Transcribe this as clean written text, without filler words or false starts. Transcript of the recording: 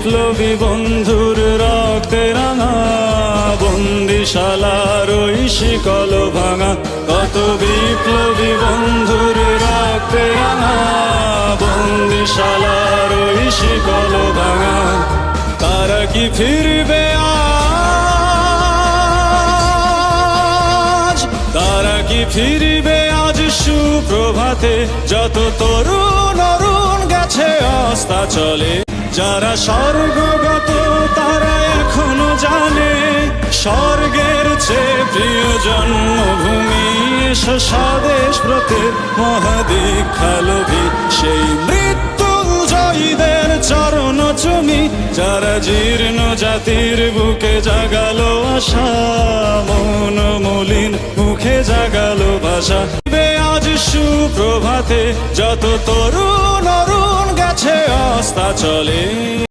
বিপ্লবী বন্ধুর রক্তে রাঙা, বন্দিশালার ওই শিকল ভাঙা। কত বিপ্লবী বন্ধুর রক্তে রাঙা, বন্দিশালার ওই শিকল ভাঙা। তারা কি ফিরবে আজ, তারা কি ফিরবে আজ সুপ্রভাতে? যত তরুণ অরুণ গেছে অস্তাচলে, যারা স্বর্গগত তারা এখনো জানে স্বর্গের চেয়ে প্রিয় জন্মভূমি। এসো স্বদেশ ব্রতের মহাদীক্ষালোভী, সেই মৃত্যুঞ্জয়ীদের চরণ চুমি, যারা জীর্ণ জাতির বুকে জাগালো আশা, মন মলিন মুখে জাগালো ভাষা। আজ সুপ্রভাতে যত তরুণ অরুণ গেছে অস্তাচলে।